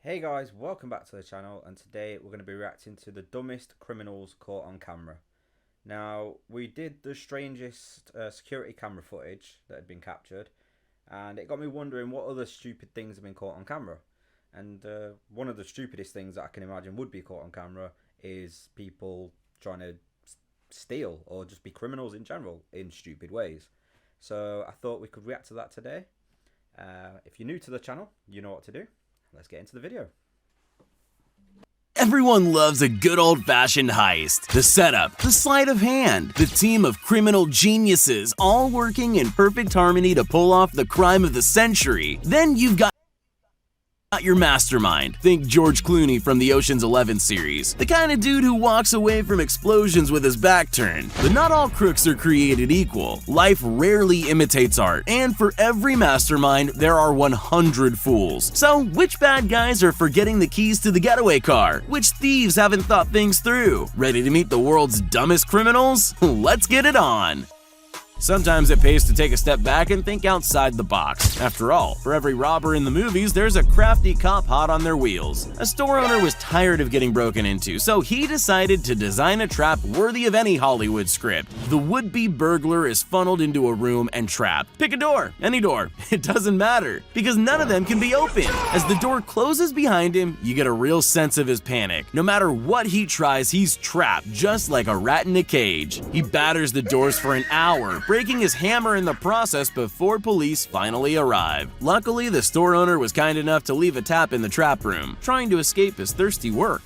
Hey guys, welcome back to the channel, and today we're going to be reacting to the dumbest criminals caught on camera. Now, we did the strangest security camera footage that had been captured, and it got me wondering what other stupid things have been caught on camera. And one of the stupidest things that I can imagine would be caught on camera is people trying to steal or just be criminals in general in stupid ways. So I thought we could react to that today. If you're new to the channel, you know what to do. Let's get into the video. Everyone loves a good old-fashioned heist. The setup, the sleight of hand, the team of criminal geniuses all working in perfect harmony to pull off the crime of the century. Then you've got your mastermind. Think George Clooney from the Ocean's 11 series. The kind of dude who walks away from explosions with his back turned. But not all crooks are created equal. Life rarely imitates art, and for every mastermind, there are 100 fools. So, which bad guys are forgetting the keys to the getaway car? Which thieves haven't thought things through? Ready to meet the world's dumbest criminals? Let's get it on! Sometimes it pays to take a step back and think outside the box. After all, for every robber in the movies, there's a crafty cop hot on their wheels. A store owner was tired of getting broken into, so he decided to design a trap worthy of any Hollywood script. The would-be burglar is funneled into a room and trapped. Pick a door, any door, it doesn't matter, because none of them can be opened. As the door closes behind him, you get a real sense of his panic. No matter what he tries, he's trapped, just like a rat in a cage. He batters the doors for an hour, breaking his hammer in the process before police finally arrive. Luckily, the store owner was kind enough to leave a tap in the trap room, trying to escape his thirsty work.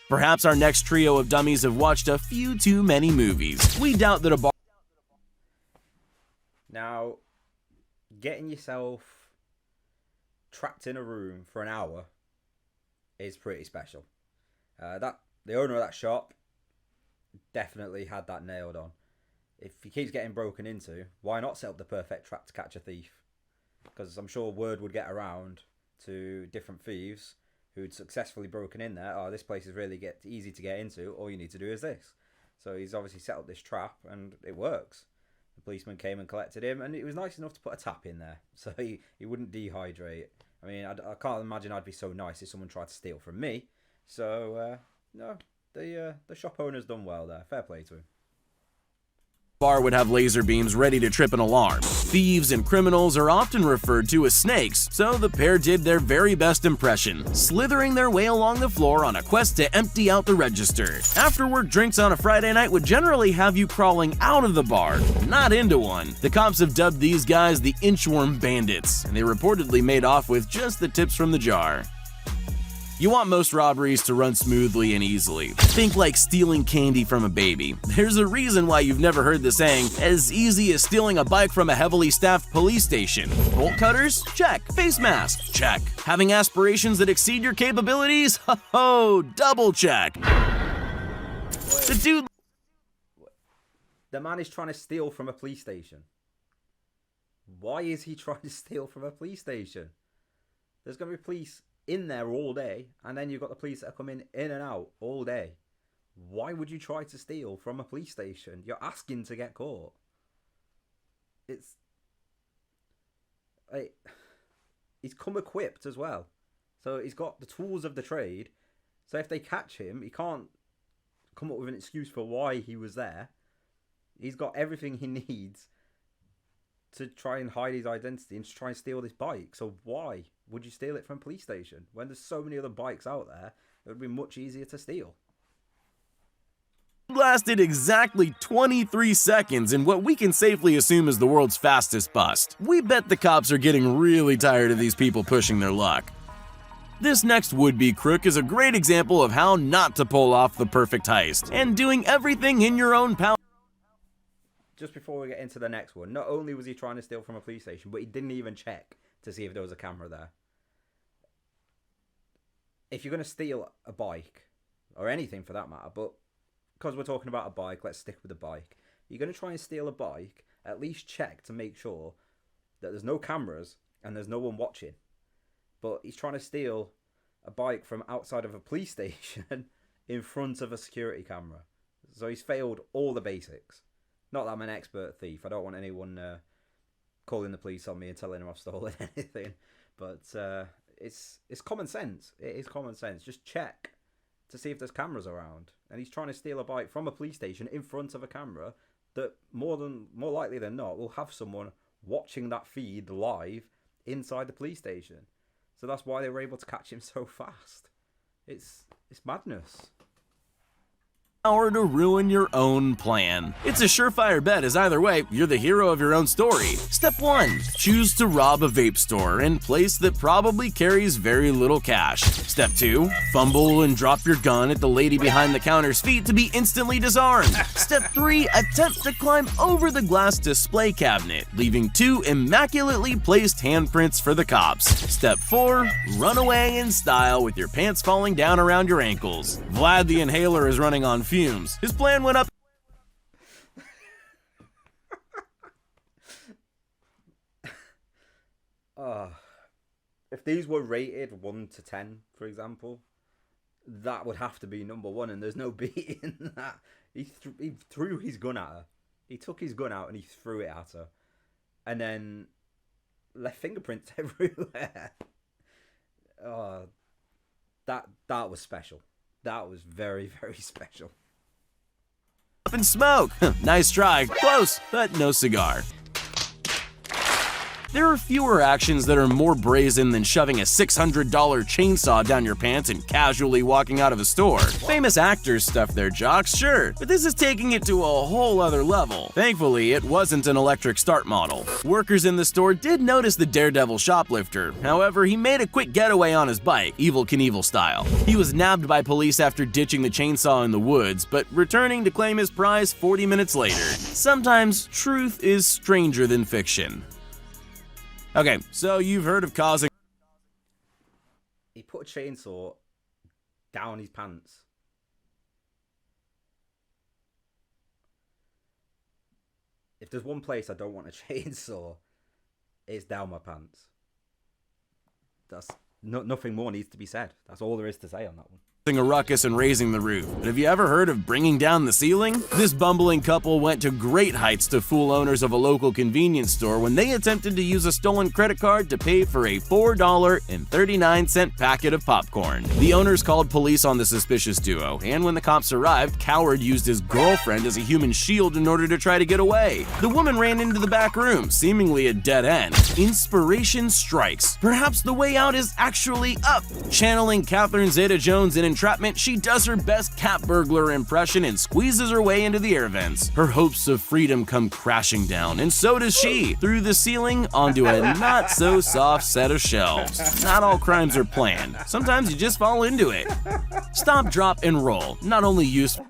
Perhaps our next trio of dummies have watched a few too many movies. We doubt that a bar... Now, getting yourself trapped in a room for an hour is pretty special. The owner of that shop definitely had that nailed on. If he keeps getting broken into, why not set up the perfect trap to catch a thief? Because I'm sure word would get around to different thieves who'd successfully broken in there. Oh, this place is really easy to get into. All you need to do is this. So he's obviously set up this trap, and it works. The policeman came and collected him, and it was nice enough to put a tap in there, so he wouldn't dehydrate. I mean, I can't imagine I'd be so nice if someone tried to steal from me. So, no, the shop owner's done well there. Fair play to him. Bar would have laser beams ready to trip an alarm. Thieves and criminals are often referred to as snakes, so the pair did their very best impression, slithering their way along the floor on a quest to empty out the register. After-work drinks on a Friday night would generally have you crawling out of the bar, not into one. The cops have dubbed these guys the inchworm bandits, and they reportedly made off with just the tips from the jar. You want most robberies to run smoothly and easily. Think like stealing candy from a baby. There's a reason why you've never heard the saying, as easy as stealing a bike from a heavily staffed police station. Bolt cutters? Check. Face mask? Check. Having aspirations that exceed your capabilities? Ho-ho, double check. The dude... The man is trying to steal from a police station. Why is he trying to steal from a police station? There's going to be police in there all day, and then you've got the police that are coming in and out all day. Why would you try to steal from a police station? You're asking to get caught. It's like, he's come equipped as well, so he's got the tools of the trade. So if they catch him, he can't come up with an excuse for why he was there. He's got everything he needs to try and hide his identity and to try and steal this bike. So why would you steal it from a police station when there's so many other bikes out there? It would be much easier to steal. Lasted exactly 23 seconds in what we can safely assume is the world's fastest bust. We bet the cops are getting really tired of these people pushing their luck. This next would-be crook is a great example of how not to pull off the perfect heist, and doing everything in your own power. Just before we get into the next one, not only was he trying to steal from a police station, but he didn't even check to see if there was a camera there. If you're going to steal a bike, or anything for that matter, but because we're talking about a bike, let's stick with the bike. You're going to try and steal a bike, at least check to make sure that there's no cameras and there's no one watching. But he's trying to steal a bike from outside of a police station in front of a security camera. So he's failed all the basics. Not that I'm an expert thief. I don't want anyone calling the police on me and telling them I've stolen anything. But it's common sense. It is common sense. Just check to see if there's cameras around. And he's trying to steal a bike from a police station in front of a camera that more likely than not will have someone watching that feed live inside the police station. So that's why they were able to catch him so fast. It's madness. Power to ruin your own plan. It's a surefire bet, as either way, you're the hero of your own story. Step 1. Choose to rob a vape store in place that probably carries very little cash. Step 2. Fumble and drop your gun at the lady behind the counter's feet to be instantly disarmed. Step 3. Attempt to climb over the glass display cabinet, leaving 2 immaculately placed handprints for the cops. Step 4. Run away in style with your pants falling down around your ankles. Vlad the Inhaler is running on fumes. His plan went up. If these were rated 1 to 10, for example, that would have to be number 1, and there's no beating that. He threw his gun at her. He took his gun out and he threw it at her, and then left fingerprints everywhere. That was special. That was very, very special. Up in smoke. Nice try. Close, but no cigar. There are fewer actions that are more brazen than shoving a $600 chainsaw down your pants and casually walking out of a store. Famous actors stuff their jocks, sure, but this is taking it to a whole other level. Thankfully, it wasn't an electric start model. Workers in the store did notice the daredevil shoplifter. However, he made a quick getaway on his bike, Evel Knievel style. He was nabbed by police after ditching the chainsaw in the woods, but returning to claim his prize 40 minutes later. Sometimes truth is stranger than fiction. Okay, so you've heard of causing... He put a chainsaw down his pants. If there's one place I don't want a chainsaw, it's down my pants. That's nothing more needs to be said. That's all there is to say on that one. A ruckus and raising the roof. But have you ever heard of bringing down the ceiling? This bumbling couple went to great heights to fool owners of a local convenience store when they attempted to use a stolen credit card to pay for a $4.39 packet of popcorn. The owners called police on the suspicious duo, and when the cops arrived, Coward used his girlfriend as a human shield in order to try to get away. The woman ran into the back room, seemingly a dead end. Inspiration strikes. Perhaps the way out is actually up. Channeling Catherine Zeta-Jones in Entrapment, she does her best cat burglar impression and squeezes her way into the air vents. Her hopes of freedom come crashing down, and so does she, through the ceiling onto a not-so-soft set of shelves. Not all crimes are planned. Sometimes you just fall into it. Stop, drop, and roll. Not only useful...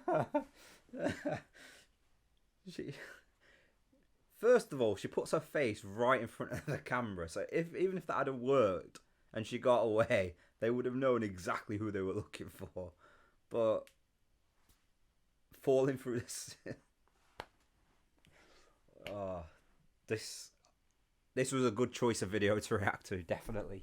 First of all, she puts her face right in front of the camera, so even if that hadn't worked and she got away, they would have known exactly who they were looking for. But falling through this... This was a good choice of video to react to, definitely.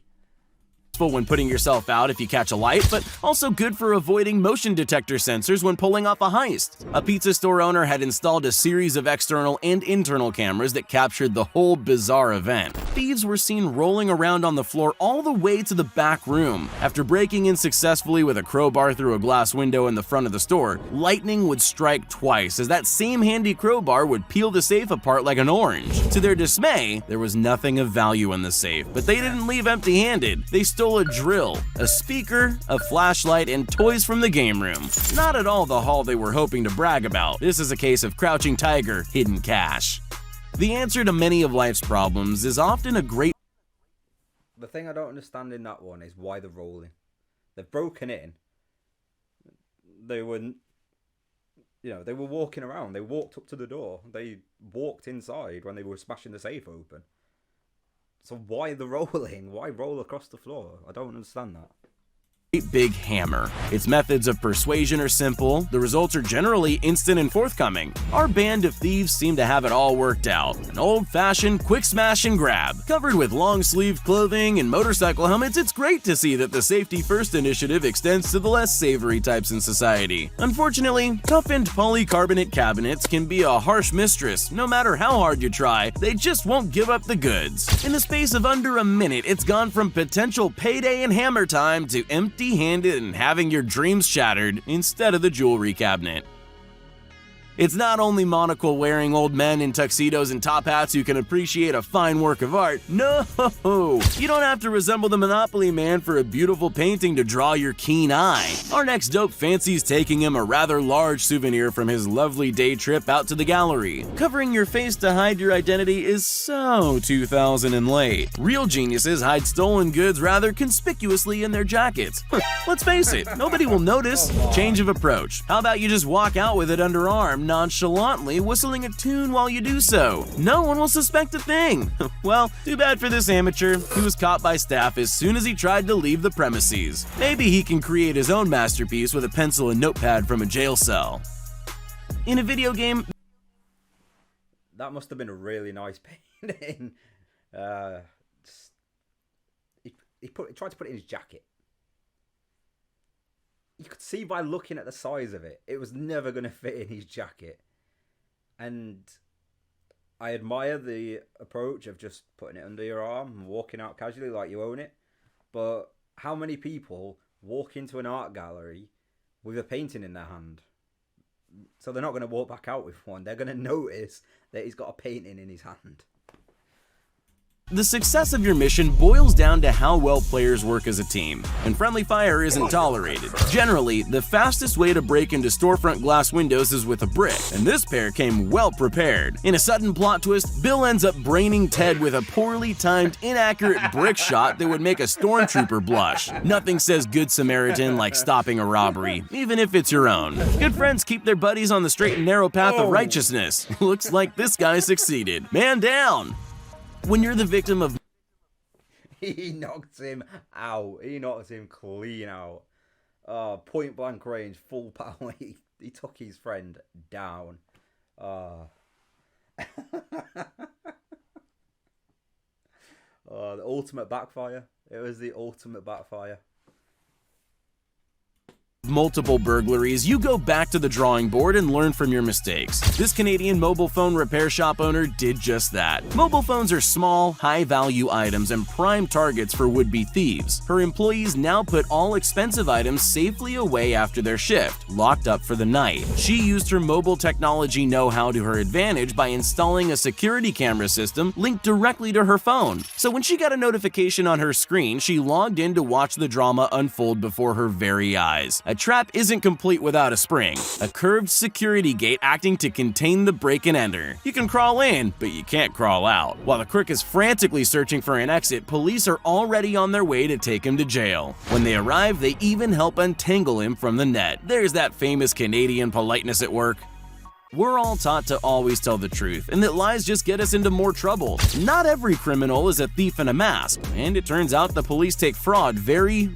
When putting yourself out if you catch a light, but also good for avoiding motion detector sensors when pulling off a heist. A pizza store owner had installed a series of external and internal cameras that captured the whole bizarre event. Thieves were seen rolling around on the floor all the way to the back room. After breaking in successfully with a crowbar through a glass window in the front of the store, lightning would strike twice as that same handy crowbar would peel the safe apart like an orange. To their dismay, there was nothing of value in the safe, but they didn't leave empty-handed. They stole a drill, a speaker, a flashlight, and toys from the game room. Not at all the haul they were hoping to brag about. This is a case of crouching tiger, hidden cash. The answer to many of life's problems is often a great... The thing I don't understand in that one is why they're rolling. They've broken in. They were walking around. They walked up to the door. They walked inside when they were smashing the safe open. So why the rolling? Why roll across the floor? I don't understand that. big hammer. Its methods of persuasion are simple, the results are generally instant and forthcoming. Our band of thieves seem to have it all worked out. An old-fashioned quick smash and grab. Covered with long-sleeved clothing and motorcycle helmets, it's great to see that the Safety First initiative extends to the less savory types in society. Unfortunately, toughened polycarbonate cabinets can be a harsh mistress. No matter how hard you try, they just won't give up the goods. In the space of under a minute, it's gone from potential payday and hammer time to empty-handed and having your dreams shattered instead of the jewelry cabinet. It's not only monocle-wearing old men in tuxedos and top hats who can appreciate a fine work of art. No! You don't have to resemble the Monopoly Man for a beautiful painting to draw your keen eye. Our next dope fancies taking him a rather large souvenir from his lovely day trip out to the gallery. Covering your face to hide your identity is so 2000 and late. Real geniuses hide stolen goods rather conspicuously in their jackets. Let's face it, nobody will notice. Change of approach. How about you just walk out with it underarm, nonchalantly whistling a tune while you do so? No one will suspect a thing. Well, too bad for this amateur. He was caught by staff as soon as he tried to leave the premises. Maybe he can create his own masterpiece with a pencil and notepad from a jail cell. In a video game... That must have been a really nice painting. He tried to put it in his jacket. You could see by looking at the size of it, it was never going to fit in his jacket. And I admire the approach of just putting it under your arm and walking out casually like you own it. But how many people walk into an art gallery with a painting in their hand? So they're not going to walk back out with one. They're going to notice that he's got a painting in his hand. The success of your mission boils down to how well players work as a team, and friendly fire isn't tolerated. Generally, the fastest way to break into storefront glass windows is with a brick, and this pair came well prepared. In a sudden plot twist, Bill ends up braining Ted with a poorly timed, inaccurate brick shot that would make a stormtrooper blush. Nothing says Good Samaritan like stopping a robbery, even if it's your own. Good friends keep their buddies on the straight and narrow path of righteousness. Looks like this guy succeeded. Man down! When you're the victim of... He knocked him out. He knocked him clean out. Point blank range, full power. He took his friend down. The ultimate backfire. It was the ultimate backfire. Multiple burglaries, you go back to the drawing board and learn from your mistakes. This Canadian mobile phone repair shop owner did just that. Mobile phones are small, high-value items and prime targets for would-be thieves. Her employees now put all expensive items safely away after their shift, locked up for the night. She used her mobile technology know-how to her advantage by installing a security camera system linked directly to her phone. So when she got a notification on her screen, she logged in to watch the drama unfold before her very eyes. A trap isn't complete without a spring, a curved security gate acting to contain the break and enter. You can crawl in, but you can't crawl out. While the crook is frantically searching for an exit, police are already on their way to take him to jail. When they arrive, they even help untangle him from the net. There's that famous Canadian politeness at work. We're all taught to always tell the truth, and that lies just get us into more trouble. Not every criminal is a thief in a mask, and it turns out the police take fraud very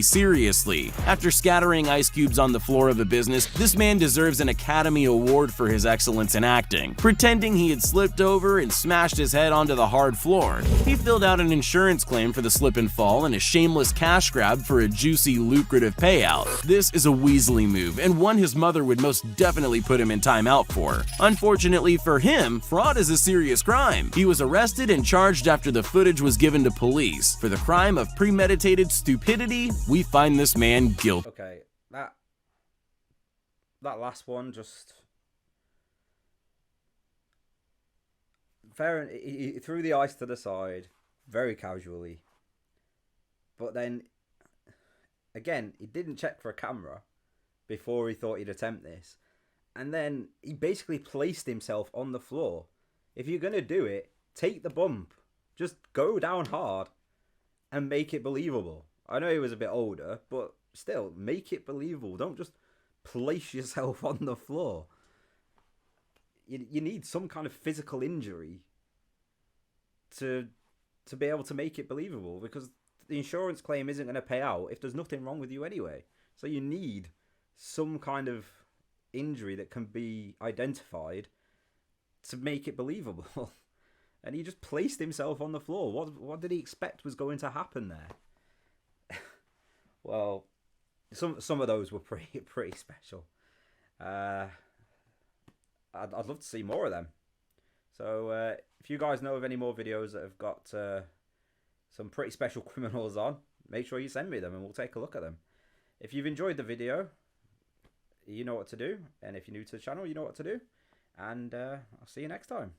seriously. After scattering ice cubes on the floor of a business, this man deserves an Academy Award for his excellence in acting. Pretending he had slipped over and smashed his head onto the hard floor, he filled out an insurance claim for the slip and fall and a shameless cash grab for a juicy, lucrative payout. This is a Weasley move, and one his mother would most definitely put him in time out for. Unfortunately for him, fraud is a serious crime. He was arrested and charged after the footage was given to police. For the crime of premeditated stupidity, we find this man guilty. Okay, that last one just... Fair, he threw the ice to the side very casually. But then, again, he didn't check for a camera before he thought he'd attempt this. And then he basically placed himself on the floor. If you're going to do it, take the bump. Just go down hard and make it believable. I know he was a bit older, but still, make it believable. Don't just place yourself on the floor. You need some kind of physical injury to be able to make it believable, because the insurance claim isn't going to pay out if there's nothing wrong with you anyway. So you need some kind of injury that can be identified to make it believable. And he just placed himself on the floor. What did he expect was going to happen there? Well, some of those were pretty special. I'd love to see more of them. So if you guys know of any more videos that have got some pretty special criminals on, make sure you send me them and we'll take a look at them. If you've enjoyed the video, you know what to do. And if you're new to the channel, you know what to do. And I'll see you next time.